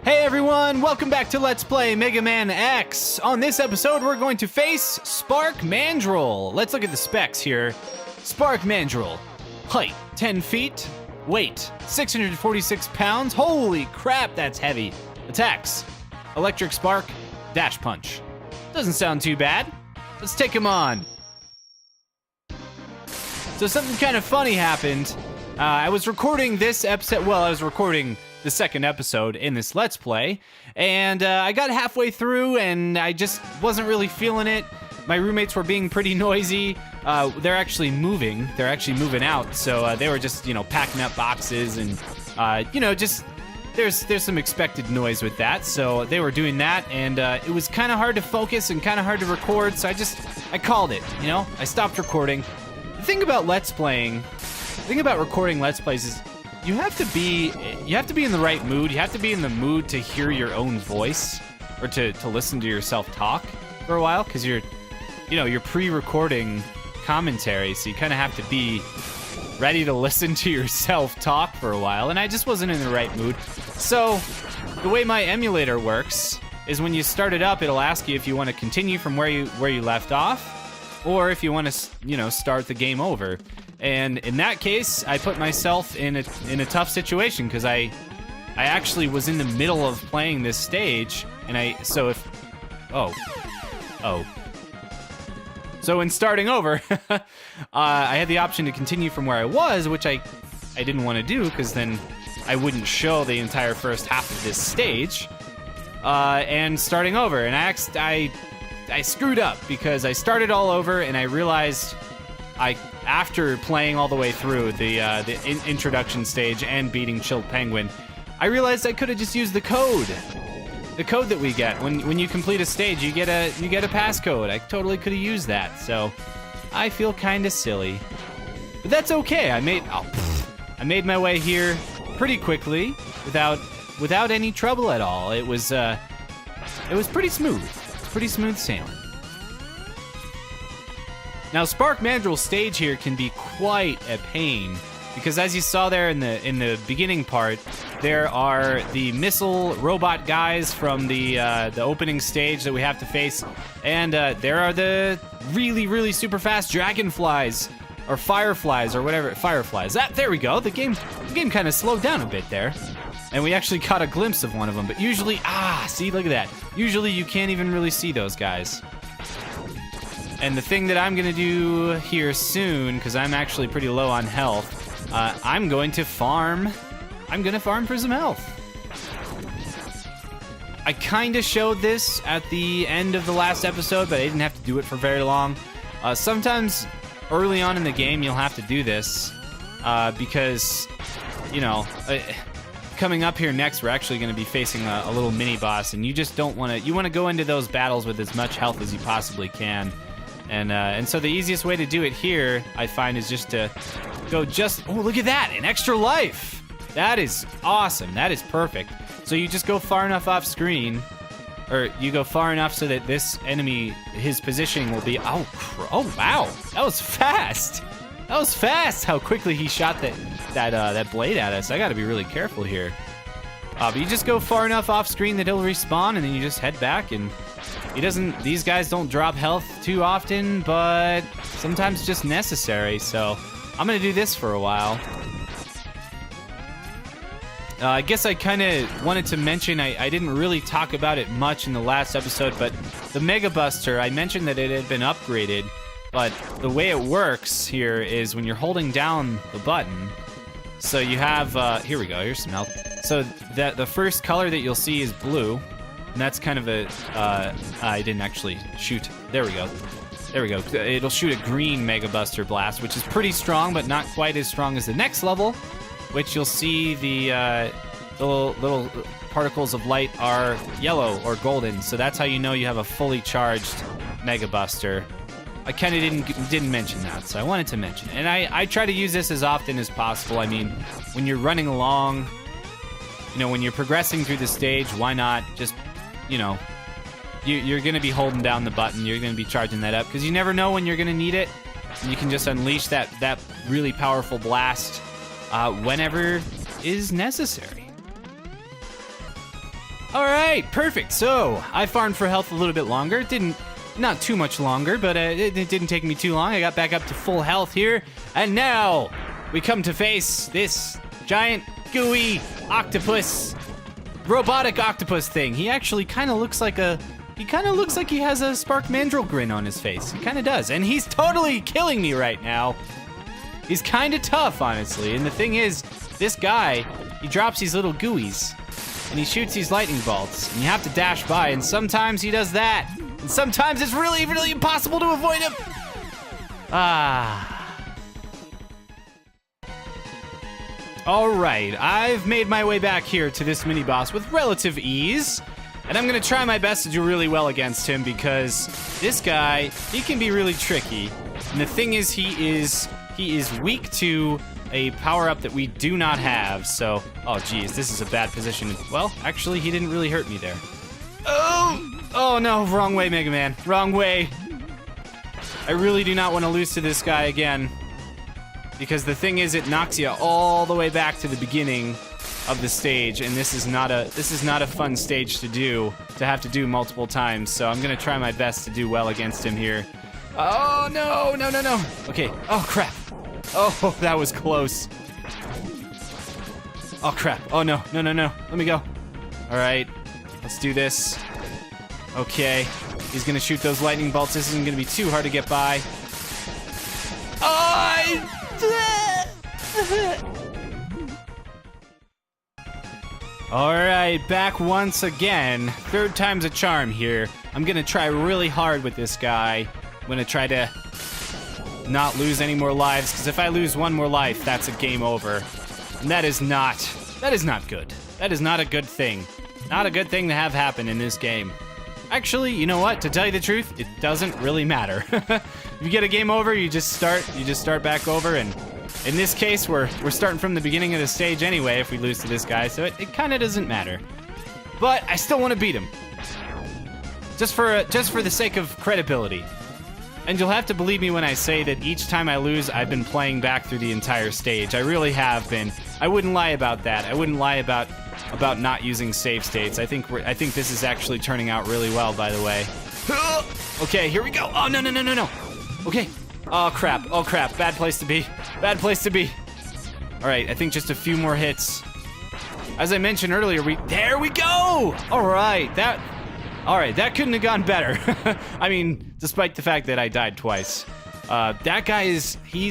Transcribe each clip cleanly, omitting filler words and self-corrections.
Hey everyone, welcome back to Let's Play Mega Man X. On this episode, we're going to face Spark Mandrill. Let's look at the specs here. Spark Mandrill, height 10 feet, weight 646 pounds. Holy crap, that's heavy. Attacks, electric spark, dash punch. Doesn't sound too bad. Let's take him on. So something kind of funny happened. I was recording this episode, I was recording the second episode in this Let's Play, and I got halfway through and I just wasn't really feeling it. My roommates were being pretty noisy. They're actually moving out, so they were just, packing up boxes and, just there's some expected noise with that, so they were doing that, and it was kind of hard to focus and kind of hard to record, so I called it, I stopped recording. The thing about recording Let's Plays is you have to be in the right mood. You have to be in the mood to hear your own voice or to listen to yourself talk for a while, because you're pre-recording commentary, so you kind of have to be ready to listen to yourself talk for a while, and I just wasn't in the right mood. So the way my emulator works is when you start it up, it'll ask you if you want to continue from where you left off, or if you want to start the game over. And in that case, I put myself in a tough situation, because I actually was in the middle of playing this stage, and so in starting over, I had the option to continue from where I was, which I didn't want to do, because then I wouldn't show the entire first half of this stage, and starting over, and I screwed up, because I started all over, and I realized after playing all the way through the introduction stage and beating Chilled Penguin, I realized I could have just used the code that we get when you complete a stage. You get a passcode. I totally could have used that, so I feel kind of silly, but that's okay. I made my way here pretty quickly without any trouble at all. It was pretty smooth. It's pretty smooth sailing. Now, Spark Mandrill's stage here can be quite a pain, because as you saw there in the beginning part, there are the missile robot guys from the opening stage that we have to face, and there are the really, really super fast dragonflies, or fireflies, or whatever. Fireflies. There we go. The game kind of slowed down a bit there, and we actually caught a glimpse of one of them. But usually, see, look at that. Usually you can't even really see those guys. And the thing that I'm gonna do here soon, because I'm actually pretty low on health, I'm going to farm. I'm gonna farm for some health. I kinda showed this at the end of the last episode, but I didn't have to do it for very long. Sometimes early on in the game you'll have to do this, because, coming up here next, we're actually gonna be facing a little mini boss, and you just don't wanna, you wanna go into those battles with as much health as you possibly can. And so the easiest way to do it here, I find, is just to go oh, look at that, an extra life. That is awesome. That is perfect. So you just go far enough off screen, or you go far enough so that this enemy, his positioning will be, oh wow, that was fast. That was fast how quickly he shot that blade at us. I gotta be really careful here. But you just go far enough off screen that he'll respawn, and then you just head back, and these guys don't drop health too often, but sometimes it's just necessary, so I'm gonna do this for a while. I guess I kind of wanted to mention, I didn't really talk about it much in the last episode, but the Mega Buster, I mentioned that it had been upgraded, but the way it works here is when you're holding down the button, so you have, here we go, here's some health. So the first color that you'll see is blue, and that's kind of I didn't actually shoot. There we go. It'll shoot a green Mega Buster Blast, which is pretty strong, but not quite as strong as the next level, which you'll see the little particles of light are yellow or golden. So that's how you know you have a fully charged Mega Buster. I kind of didn't mention that, so I wanted to mention it. And I try to use this as often as possible. I mean, when you're running along, when you're progressing through the stage, why not just, you're going to be holding down the button, you're going to be charging that up, because you never know when you're going to need it, and you can just unleash that really powerful blast whenever is necessary. All right, perfect. So I farmed for health a little bit longer. Not too much longer, but it didn't take me too long. I got back up to full health here. And now we come to face this giant gooey octopus, robotic octopus thing. He actually kind of looks like he has a Spark Mandrill grin on his face. He kind of does. And he's totally killing me right now. He's kind of tough, honestly. And the thing is, this guy, he drops these little gooeys and he shoots these lightning bolts. And you have to dash by, and sometimes he does that. And sometimes it's really, really impossible to avoid him. All right, I've made my way back here to this mini boss with relative ease. And I'm gonna try my best to do really well against him because this guy, he can be really tricky. And the thing is, he is weak to a power-up that we do not have. So, oh geez, this is a bad position. Well, actually, he didn't really hurt me there. Oh no, wrong way, Mega Man, wrong way. I really do not want to lose to this guy again, because the thing is, it knocks you all the way back to the beginning of the stage, and this is not a fun stage to have to do multiple times. So I'm gonna try my best to do well against him here. Oh no. Okay. Oh crap. Oh, that was close. Oh crap. Oh no. Let me go. All right. Let's do this. Okay. He's gonna shoot those lightning bolts. This isn't gonna be too hard to get by. All right, back once again. Third time's a charm here. I'm gonna try really hard with this guy. I'm gonna try to not lose any more lives, because if I lose one more life, that's a game over. And that is not good. That is not a good thing. Not a good thing to have happen in this game. Actually, you know what? To tell you the truth, it doesn't really matter. If you get a game over, you just start back over, and in this case, we're starting from the beginning of the stage anyway if we lose to this guy, so it kind of doesn't matter. But I still want to beat him. Just for the sake of credibility. And you'll have to believe me when I say that each time I lose, I've been playing back through the entire stage. I really have been. I wouldn't lie about that. I wouldn't lie about not using save states. I think this is actually turning out really well, by the way. Okay, here we go. Oh, no. Okay. Oh, crap. Bad place to be. All right, I think just a few more hits. As I mentioned earlier, there we go! All right, that couldn't have gone better. I mean, despite the fact that I died twice. That guy he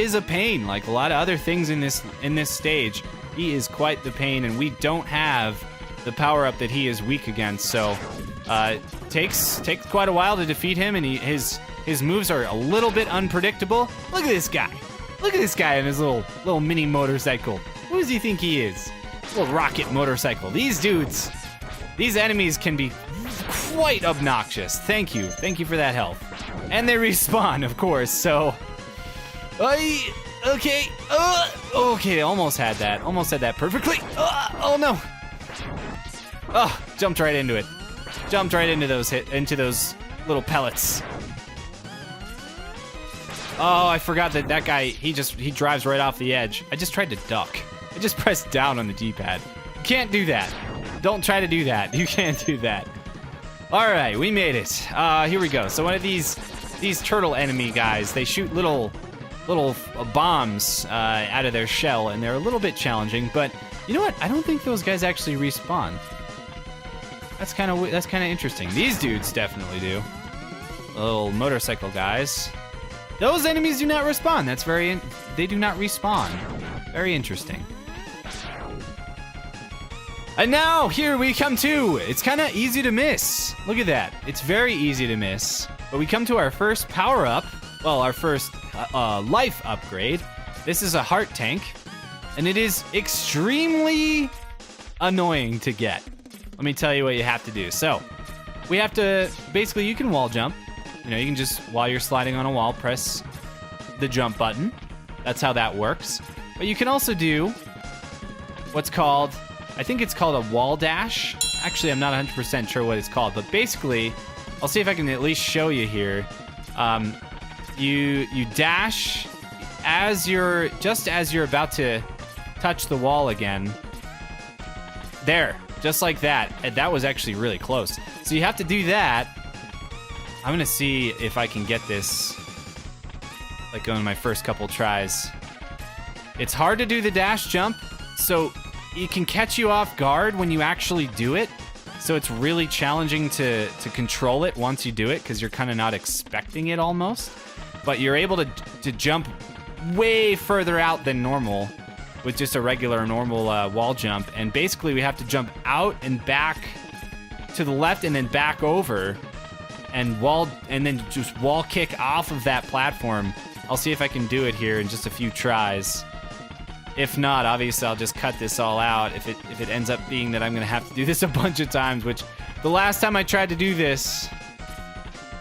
is a pain, like a lot of other things in this stage. He is quite the pain, and we don't have the power-up that he is weak against, so takes quite a while to defeat him, and his moves are a little bit unpredictable. Look at this guy. Look at this guy and his little mini motorcycle. Who does he think he is? Little rocket motorcycle. These enemies can be quite obnoxious. Thank you for that health. And they respawn, of course, so... Okay, almost had that perfectly. Oh no! Oh, jumped right into it. Jumped right into those little pellets. Oh, I forgot that guy, he drives right off the edge. I just tried to duck. I just pressed down on the D-pad. You can't do that. Don't try to do that. You can't do that. All right, we made it. Here we go. So one of these turtle enemy guys, they shoot little bombs out of their shell, and they're a little bit challenging, but you know what? I don't think those guys actually respawn. That's kind of interesting. These dudes definitely do. Little motorcycle guys. Those enemies do not respawn. They do not respawn. Very interesting. And now, here we come to, it's kind of easy to miss. Look at that. It's very easy to miss. But we come to our first power-up. Well, our first life upgrade. This is a heart tank. And it is extremely annoying to get. Let me tell you what you have to do. So, we have to, basically, you can wall jump. You know, you can just, while you're sliding on a wall, press the jump button. That's how that works. But you can also do what's called, I think it's called a wall dash. Actually, I'm not 100% sure what it's called, but basically, I'll see if I can at least show you here. You dash just as you're about to touch the wall again. There. Just like that. And that was actually really close. So you have to do that. I'm gonna see if I can get this, like, on my first couple tries. It's hard to do the dash jump, so it can catch you off guard when you actually do it. So it's really challenging to control it once you do it, because you're kind of not expecting it almost. But you're able to jump way further out than normal with just a regular normal wall jump. And basically we have to jump out and back to the left and then back over and then just wall kick off of that platform. I'll see if I can do it here in just a few tries. If not, obviously I'll just cut this all out if it ends up being that I'm gonna have to do this a bunch of times, which the last time I tried to do this,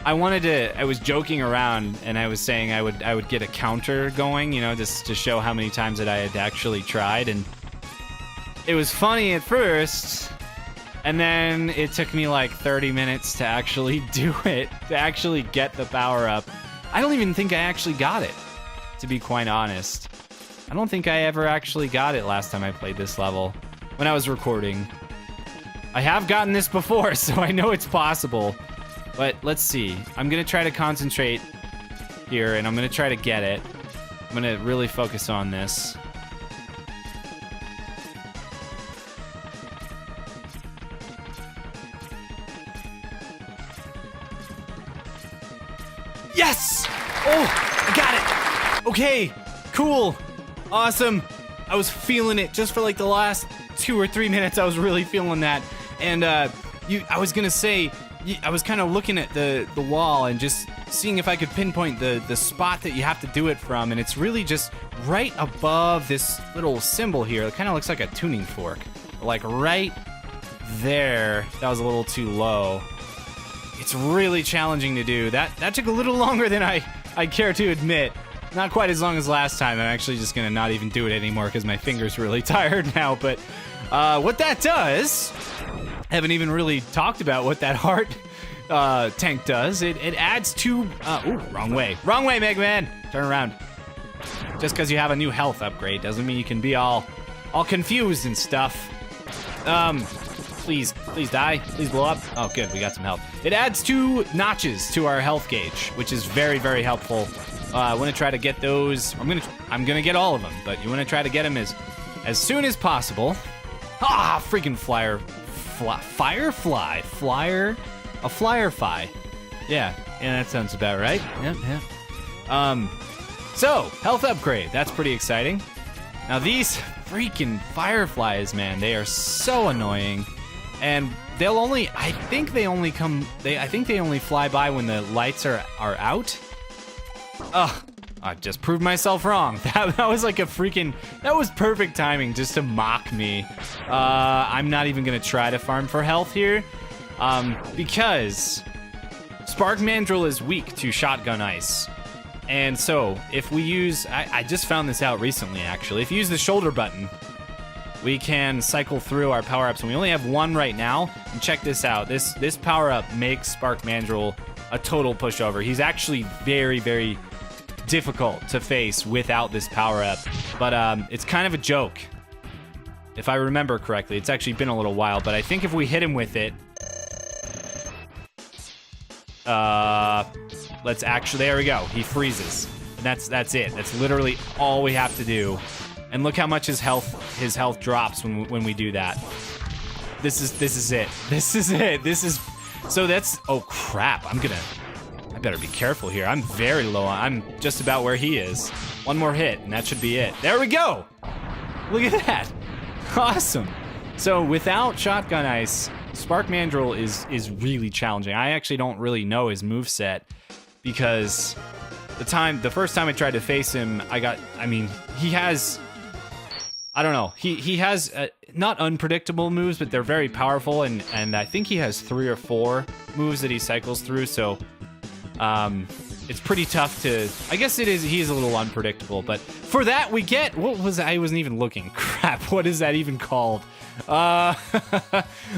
I was joking around and I was saying I would get a counter going, you know, just to show how many times that I had actually tried. And it was funny at first, and then it took me like 30 minutes to actually do it, to actually get the power up. I don't even think I actually got it, to be quite honest. I don't think I ever actually got it last time I played this level when I was recording. I have gotten this before, so I know it's possible. But let's see. I'm gonna try to concentrate here, and I'm gonna try to get it. I'm gonna really focus on this. Yes! Oh, I got it! Okay, cool, awesome. I was feeling it just for like the last 2 or 3 minutes. I was really feeling that. And I was gonna say, I was kind of looking at the wall and just seeing if I could pinpoint the spot that you have to do it from, and it's really just right above this little symbol here. It kind of looks like a tuning fork. Like right there. That was a little too low. It's really challenging to do. That took a little longer than I care to admit. Not quite as long as last time. I'm actually just gonna not even do it anymore because my finger's really tired now. But what that does, haven't even really talked about what that heart tank does. It adds 2. Ooh, wrong way. Wrong way, Mega Man. Turn around. Just because you have a new health upgrade doesn't mean you can be all confused and stuff. Please die. Please blow up. Oh, good. We got some health. It adds 2 notches to our health gauge, which is very, very helpful. I want to try to get those. I'm gonna get all of them, but you want to try to get them as soon as possible. Ah, freaking Firefly. A FLIREFY. Yeah, that sounds about right. Yep. So, health upgrade. That's pretty exciting. Now, these freaking Fireflies, man, they are so annoying. And I think they only fly by when the lights are out. Ugh. I've just proved myself wrong. That was like that was perfect timing just to mock me. I'm not even gonna try to farm for health here, because Spark Mandrill is weak to shotgun ice. And so if we use, I just found this out recently actually, if you use the shoulder button, we can cycle through our power-ups, and we only have 1 right now. And check this out, this power-up makes Spark Mandrill a total pushover. He's actually very, very difficult to face without this power-up, but it's kind of a joke. If I remember correctly, it's actually been a little while, but I think if we hit him with it, let's actually, there we go, he freezes. And that's it. That's literally all we have to do. And look how much his health drops when we do that. This is it. So that's, oh crap, I better be careful here. I'm very low. I'm just about where he is. 1 more hit, and that should be it. There we go! Look at that. Awesome. So without shotgun ice, Spark Mandrill is really challenging. I actually don't really know his moveset, because the first time I tried to face him, he has, I don't know. He has not unpredictable moves, but they're very powerful, and I think he has 3 or 4 moves that he cycles through, so it's pretty tough to, I guess he is a little unpredictable, but for that we get, I wasn't even looking. Crap, what is that even called? Let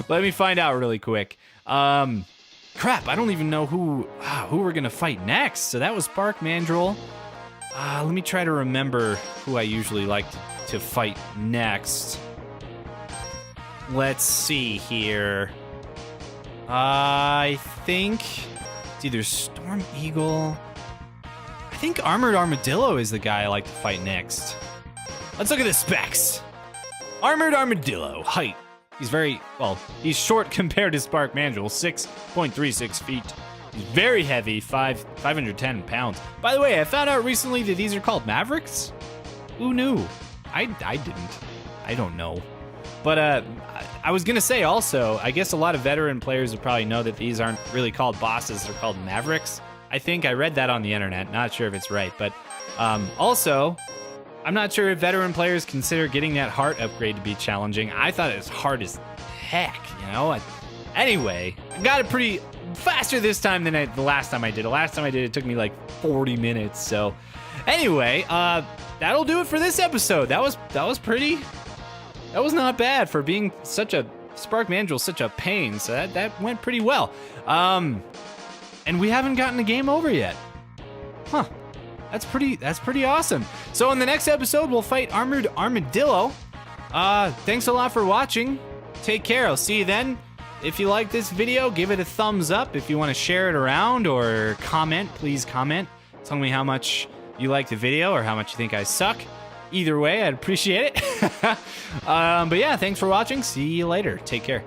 me find out really quick. Crap, I don't even know who we're gonna fight next. So that was Spark Mandrill. Let me try to remember who I usually like to fight next. Let's see here. I think it's either Storm Eagle. I think Armored Armadillo is the guy I like to fight next. Let's look at the specs. Armored Armadillo, height. He's he's short compared to Spark Mandrill, 6.36 feet. He's very heavy, 510 pounds. By the way, I found out recently that these are called Mavericks. Who knew? I didn't. I don't know. But I was gonna say also, I guess a lot of veteran players will probably know that these aren't really called bosses, they're called Mavericks. I think I read that on the internet, not sure if it's right. But also, I'm not sure if veteran players consider getting that heart upgrade to be challenging. I thought it was hard as heck, you know? Anyway, I got it pretty faster this time than the last time I did it. Last time I did it, it took me like 40 minutes. So anyway, that'll do it for this episode. That was not bad for being such a Spark Mandrill, such a pain. So that went pretty well. And we haven't gotten the game over yet. Huh. That's pretty awesome. So in the next episode, we'll fight Armored Armadillo. Thanks a lot for watching. Take care. I'll see you then. If you like this video, give it a thumbs up. If you want to share it around or comment, please comment. Tell me how much you like the video or how much you think I suck. Either way, I'd appreciate it. But yeah, thanks for watching. See you later. Take care.